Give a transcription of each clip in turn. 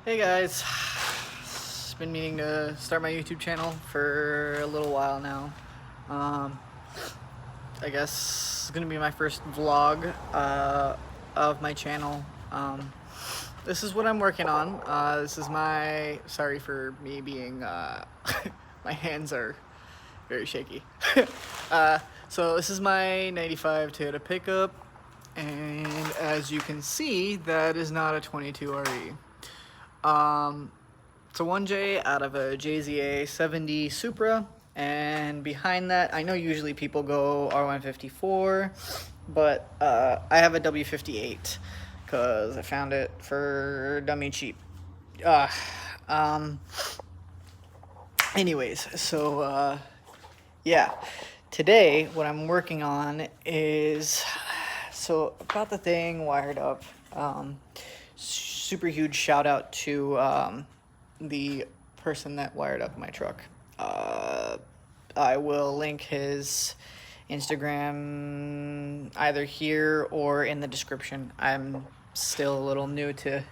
Hey guys, been meaning to start my YouTube channel for a little while now. I guess it's gonna be my first vlog of my channel. This is what I'm working on. This is my, sorry for me being, my hands are very shaky. So this is my 95 Toyota pickup, and as you can see, that is not a 22 RE. It's a 1J out of a JZA 70 Supra, and behind that, I know usually people go R154, but I have a W58 because I found it for dummy cheap. Anyways, so yeah, today what I'm working on is, so got the thing wired up. Super huge shout out to the person that wired up my truck. I will link his Instagram either here or in the description. I'm still a little new to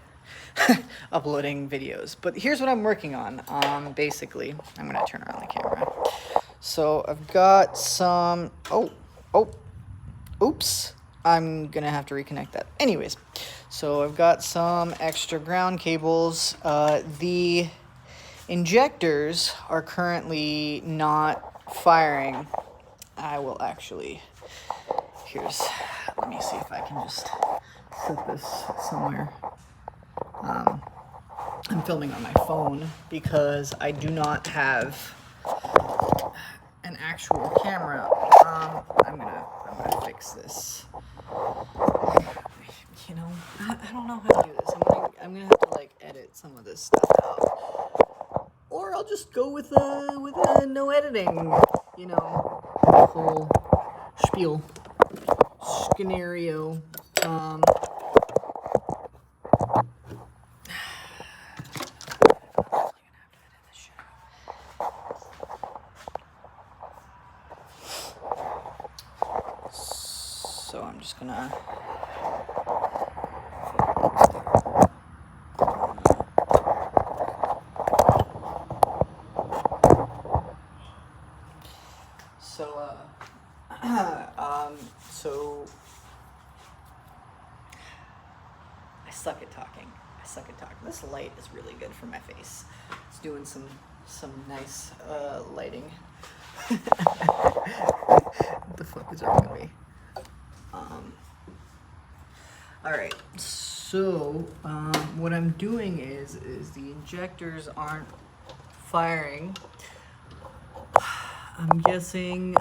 uploading videos, but here's what I'm working on. Basically, I'm gonna turn around the camera. So I've got some, oops, I'm gonna have to reconnect that. Anyways, so I've got some extra ground cables. The injectors are currently not firing. I will actually, let me see if I can just set this somewhere. I'm filming on my phone because I do not have an actual camera. I'm gonna fix this. You know, I don't know how to do this. I'm gonna have to like edit some of this stuff out, or I'll just go with a no editing. You know, whole spiel scenario. So I'm just gonna. So I suck at talking. This light is really good for my face. It's doing some nice lighting. What the fuck is wrong with me? All right. So what I'm doing is the injectors aren't firing. I'm guessing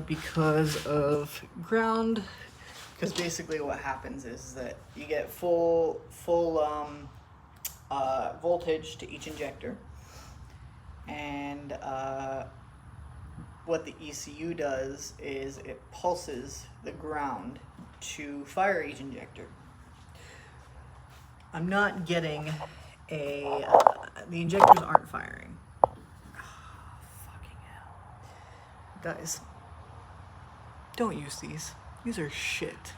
because of ground. Because basically what happens is that you get full voltage to each injector, and what the ECU does is it pulses the ground to fire each injector. I'm not getting the injectors aren't firing. Guys, don't use these. These are shit.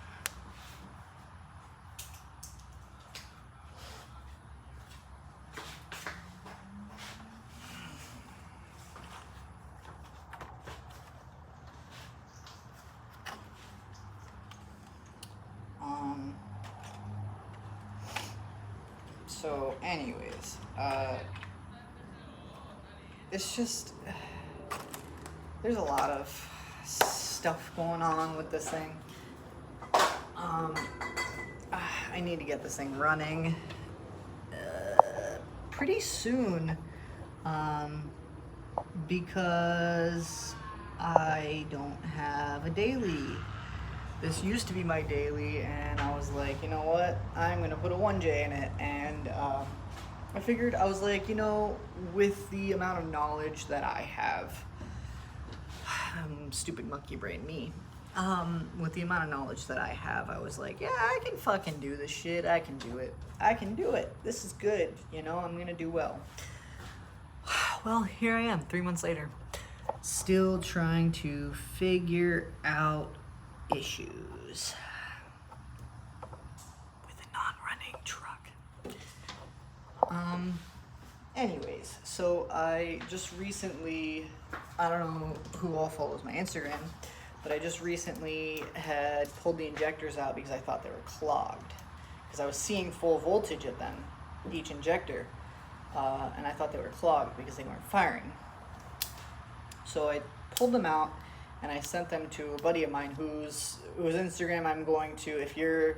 So anyways, it's just, there's a lot of stuff going on with this thing. I need to get this thing running pretty soon, because I don't have a daily. This used to be my daily, and I was like, you know what, I'm gonna put a 1J in it, and I figured, I was like, you know, with the amount of knowledge that I have, stupid monkey brain me, with the amount of knowledge that I have, I was like, yeah, I can fucking do this shit, I can do it, this is good, you know, I'm gonna do well. Well, here I am, 3 months later, still trying to figure out issues with a non-running truck. Anyways, so I just recently, I don't know who all follows my Instagram, but I just recently had pulled the injectors out because I thought they were clogged. Because I was seeing full voltage at them, each injector, and I thought they were clogged because they weren't firing. So I pulled them out and I sent them to a buddy of mine whose Instagram I'm going to, if you're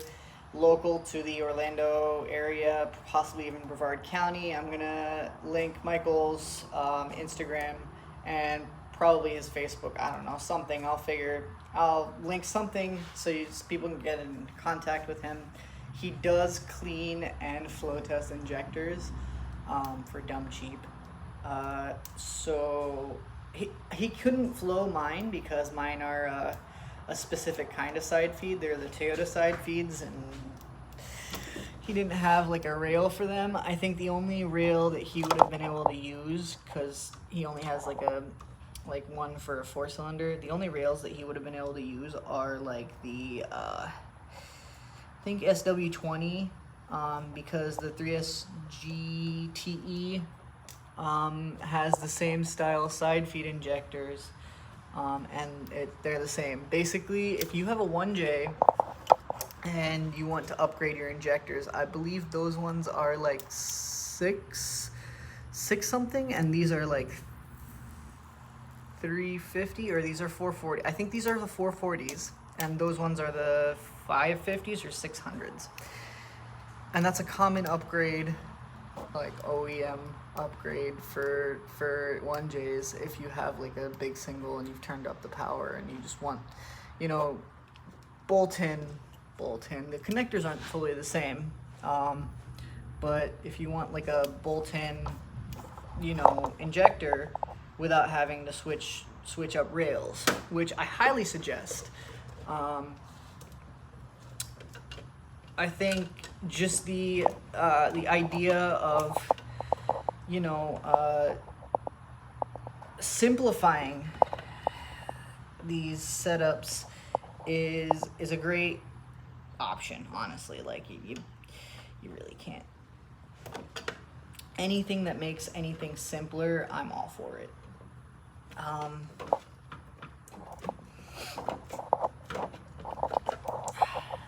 local to the Orlando area, possibly even Brevard County, I'm gonna link Michael's Instagram and probably his Facebook. I don't know, something. I'll link something so people can get in contact with him. He does clean and flow test injectors for dumb cheap. So he couldn't flow mine because mine are a specific kind of side feed. They're the Toyota side feeds, and he didn't have like a rail for them. I think the only rail that he would have been able to use, because he only has like one for a 4-cylinder, the only rails that he would have been able to use are like the I think SW20, because the 3S GTE has the same style side feed injectors, and they're the same. Basically, if you have a 1J and you want to upgrade your injectors, I believe those ones are like six something, and these are like 350, or these are 440. I think these are the 440s, and those ones are the 550s or 600s. And that's a common upgrade, like OEM upgrade for 1Js if you have like a big single and you've turned up the power and you just want, bolt-in. The connectors aren't fully the same, but if you want like a bolt-in, injector without having to switch up rails, which I highly suggest. I think just the idea of simplifying these setups is a great option, honestly. Like you really can't. Anything that makes anything simpler, I'm all for it.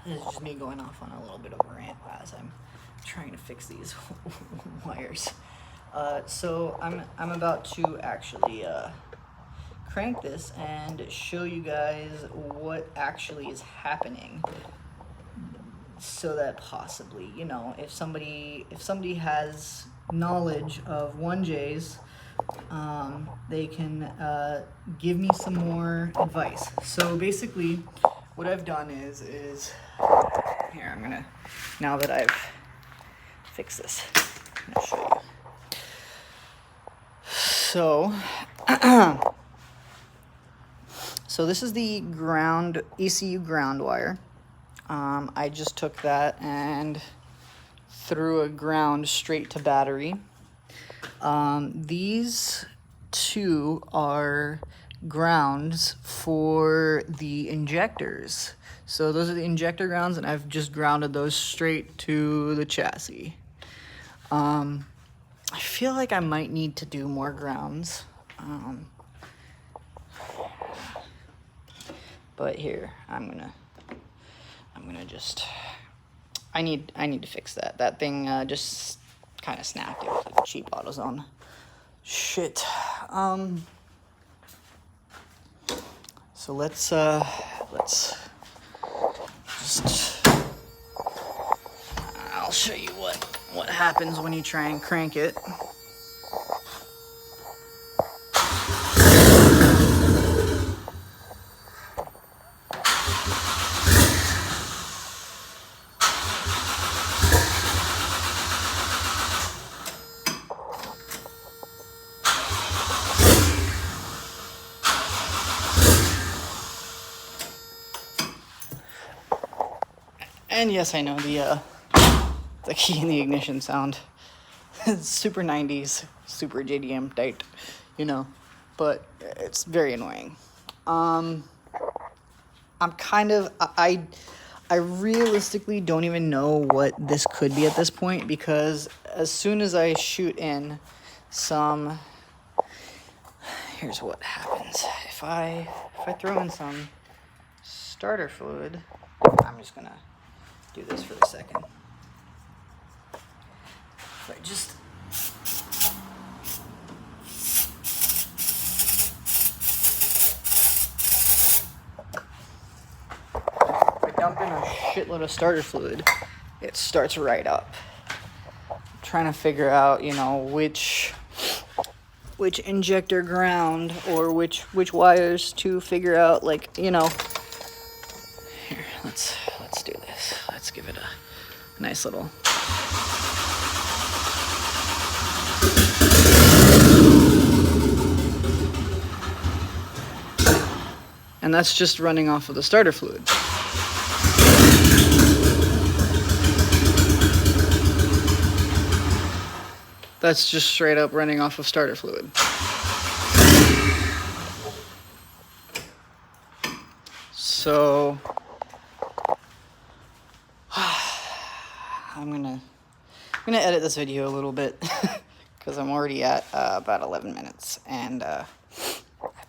This is just me going off on a little bit of a rant as I'm trying to fix these wires. So I'm about to actually crank this and show you guys what actually is happening, so that possibly, if somebody has knowledge of 1Js, they can give me some more advice. So basically what I've done is here, I'm gonna, now that I've fixed this, I'm gonna show you. So this is the ECU ground wire. I just took that and threw a ground straight to battery. These two are grounds for the injectors. So those are the injector grounds, and I've just grounded those straight to the chassis. I feel like I might need to do more grounds. But here, I'm gonna just, I need to fix that. That thing just kind of snapped. It was like a cheap AutoZone. Shit. So let's just, I'll show you what happens when you try and crank it. And yes, I know the key in the ignition sound. It's super 90s, super JDM date, but it's very annoying. I'm kind of, I I realistically don't even know what this could be at this point, because as soon as I shoot in some, here's what happens. If I throw in some starter fluid, I'm just gonna do this for a second. If I just dump in a shitload of starter fluid, it starts right up. I'm trying to figure out, you know, which injector ground or which wires to figure out, like, you know. Here, let's do this. Let's give it a nice little. And that's just running off of the starter fluid. That's just straight up running off of starter fluid. So I'm gonna edit this video a little bit because I'm already at about 11 minutes and I've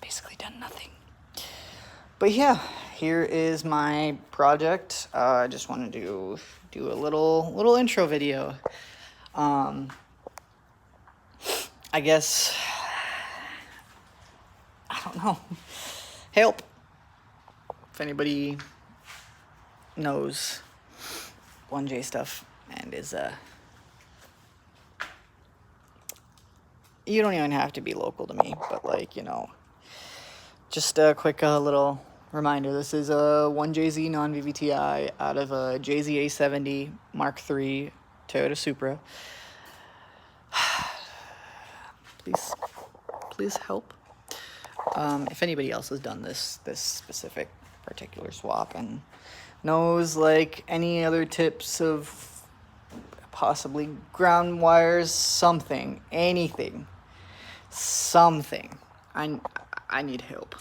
basically done nothing. But yeah, here is my project. I just wanted to do a little intro video. I guess, I don't know, help if anybody knows 1J stuff and is, you don't even have to be local to me, but, like, you know, just a quick little reminder. This is a 1JZ non-VVTi out of a JZA70 Mark III Toyota Supra. Please help. If anybody else has done this specific particular swap and knows, like, any other tips of possibly ground wires, something, anything, something, I need help.